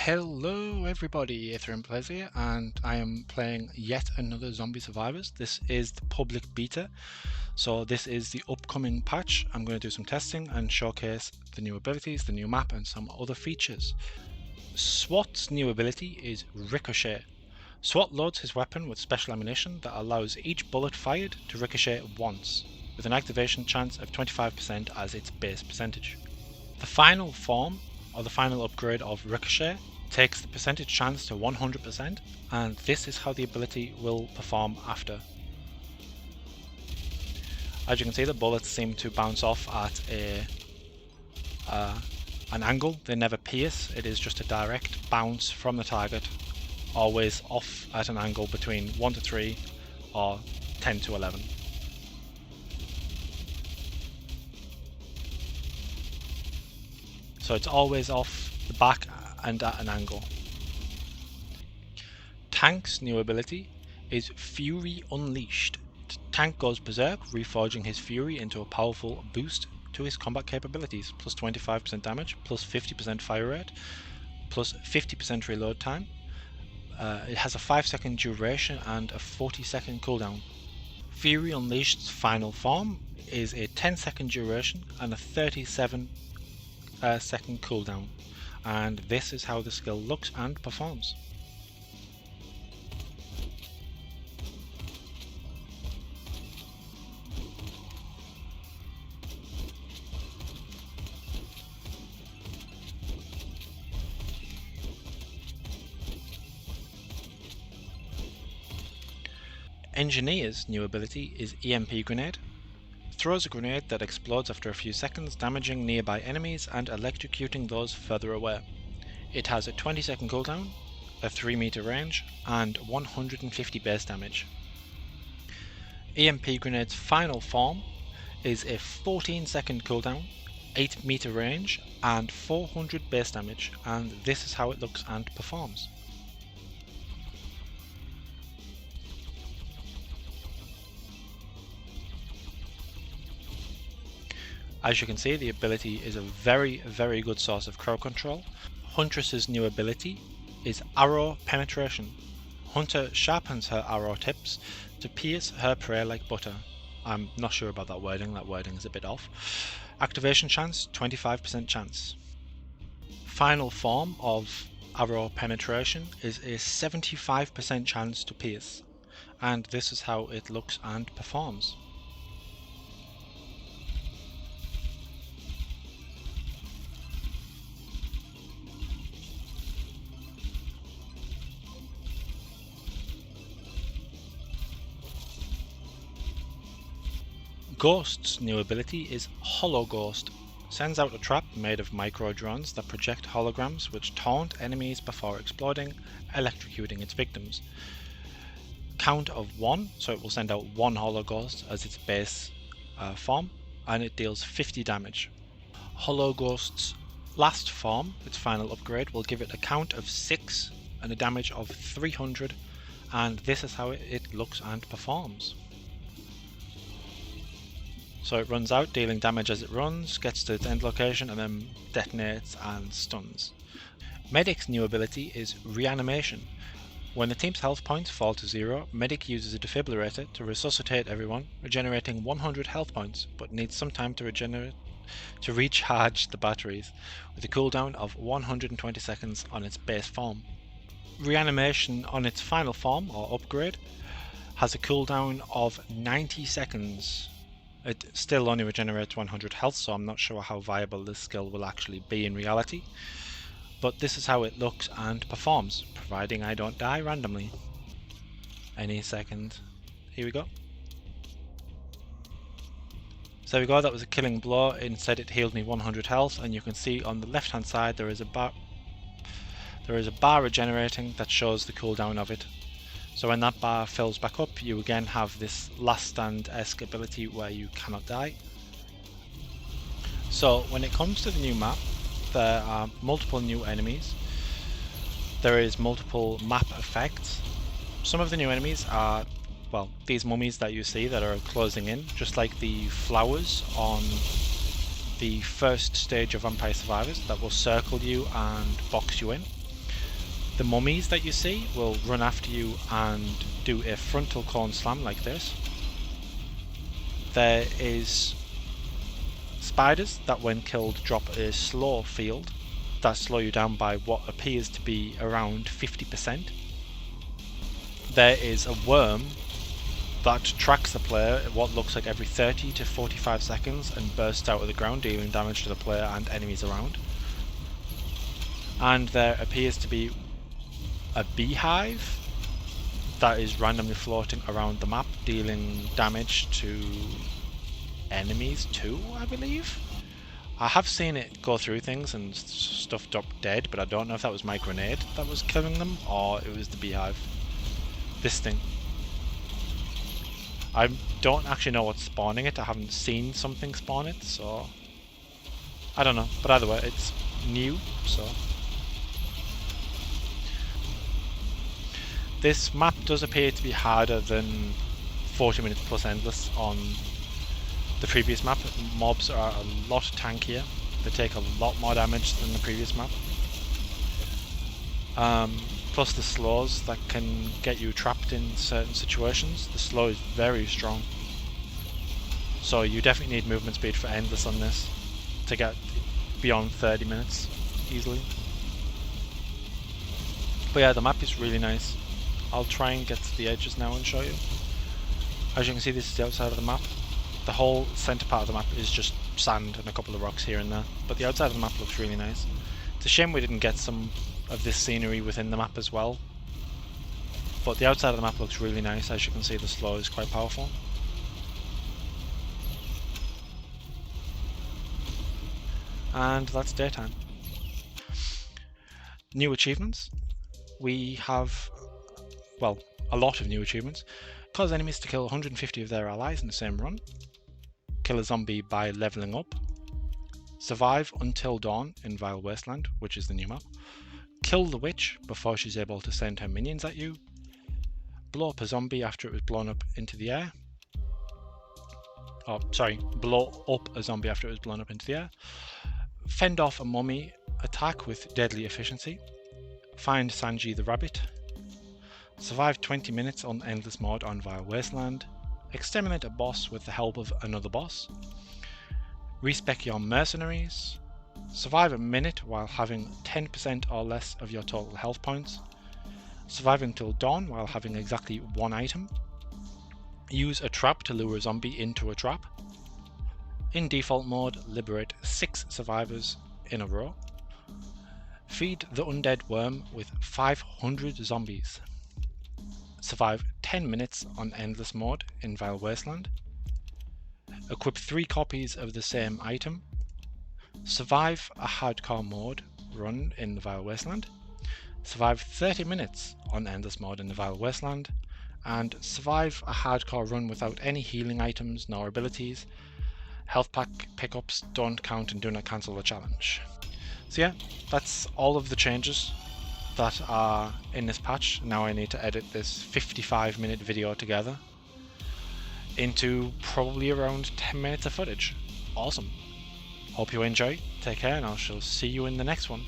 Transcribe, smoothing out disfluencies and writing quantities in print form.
Hello everybody, Ethereum Plays here, and I am playing yet another Zombie Survivors. This is the public beta, so this is the upcoming patch. I'm going to do some testing and showcase the new abilities, the new map, and some other features. SWAT's new ability is Ricochet. SWAT loads his weapon with special ammunition that allows each bullet fired to ricochet once, with an activation chance of 25% as its base percentage. The final form, or the final upgrade of Ricochet, takes the percentage chance to 100%, and this is how the ability will perform after. As you can see, the bullets seem to bounce off at an angle. They never pierce, it is just a direct bounce from the target, always off at an angle between 1 to 3 or 10 to 11. So it's always off the back and at an angle. Tank's new ability is Fury Unleashed. Tank goes berserk, reforging his Fury into a powerful boost to his combat capabilities, plus 25% damage, plus 50% fire rate, plus 50% reload time. It has a 5-second duration and a 40-second cooldown. Fury Unleashed's final form is a 10-second duration and a 37 second cooldown, and this is how the skill looks and performs. Engineer's new ability is EMP Grenade. Throws a grenade that explodes after a few seconds, damaging nearby enemies and electrocuting those further away. It has a 20-second cooldown, a 3-meter range, and 150 base damage. EMP Grenade's final form is a 14-second cooldown, 8-meter range, and 400 base damage, and this is how it looks and performs. As you can see, the ability is a very good source of crowd control. Huntress's new ability is Arrow Penetration. Hunter sharpens her arrow tips to pierce her prey like butter. I'm not sure about that wording is a bit off. Activation chance, 25% chance. Final form of Arrow Penetration is a 75% chance to pierce, and this is how it looks and performs. Ghost's new ability is Hollow Ghost. Sends out a trap made of micro drones that project holograms which taunt enemies before exploding, electrocuting its victims. Count of 1, so it will send out 1 Hollow Ghost as its base form, and it deals 50 damage. Hollow Ghost's last form, its final upgrade, will give it a count of 6 and a damage of 300, and this is how it looks and performs. So it runs out, dealing damage as it runs, gets to its end location, and then detonates and stuns. Medic's new ability is Reanimation. When the team's health points fall to 0, Medic uses a defibrillator to resuscitate everyone, regenerating 100 health points, but needs some time to recharge the batteries, with a cooldown of 120 seconds on its base form. Reanimation on its final form, or upgrade, has a cooldown of 90 seconds. It still only regenerates 100 health, so I'm not sure how viable this skill will actually be in reality. But this is how it looks and performs, providing I don't die randomly. Any second. Here we go. So there we go, that was a killing blow. Instead it healed me 100 health, and you can see on the left hand side there is a bar regenerating that shows the cooldown of it. So when that bar fills back up, you again have this last stand-esque ability where you cannot die. So when it comes to the new map, there are multiple new enemies. There is multiple map effects. Some of the new enemies are, well, these mummies that you see that are closing in, just like the flowers on the first stage of Vampire Survivors that will circle you and box you in. The mummies that you see will run after you and do a frontal cone slam like this. There is spiders that when killed drop a slow field that slow you down by what appears to be around 50%. There is a worm that tracks the player at what looks like every 30 to 45 seconds and bursts out of the ground, dealing damage to the player and enemies around. And there appears to be a beehive that is randomly floating around the map, dealing damage to enemies too, I believe. I have seen it go through things and stuff drop dead, but I don't know if that was my grenade that was killing them or it was the beehive. This thing. I don't actually know what's spawning it. I haven't seen something spawn it, so I don't know. But either way, it's new, so this map does appear to be harder than 40 minutes plus endless on the previous map. Mobs are a lot tankier. They take a lot more damage than the previous map. Plus the slows that can get you trapped in certain situations. The slow is very strong. So you definitely need movement speed for endless on this to get beyond 30 minutes easily. But yeah, the map is really nice. I'll try and get to the edges now and show you. As you can see, this is the outside of the map. The whole centre part of the map is just sand and a couple of rocks here and there, but the outside of the map looks really nice. It's a shame we didn't get some of this scenery within the map as well, but the outside of the map looks really nice. As you can see, the slow is quite powerful. And that's daytime. New achievements. We have, well, a lot of new achievements. Cause enemies to kill 150 of their allies in the same run. Kill a zombie by leveling up. Survive until dawn in Vile Wasteland, which is the new map. Kill the witch before she's able to send her minions at you. Blow up a zombie after it was blown up into the air. Oh, sorry, blow up a zombie after it was blown up into the air. Fend off a mummy attack with deadly efficiency. Find Sanji the rabbit. Survive 20 minutes on endless mode on Vile Wasteland. Exterminate a boss with the help of another boss. Respec your mercenaries. Survive a minute while having 10% or less of your total health points. Survive until dawn while having exactly one item. Use a trap to lure a zombie into a trap. In default mode, liberate 6 survivors in a row. Feed the undead worm with 500 zombies. Survive 10 minutes on endless mode in Vile Wasteland. Equip 3 copies of the same item. Survive a hardcore mode run in the Vile Wasteland. Survive 30 minutes on endless mode in the Vile Wasteland. And survive a hardcore run without any healing items nor abilities. Health pack pickups don't count and do not cancel the challenge. So yeah, that's all of the changes that are in this patch. Now I need to edit this 55-minute video together into probably around 10 minutes of footage. Awesome. Hope you enjoy, take care, and I shall see you in the next one.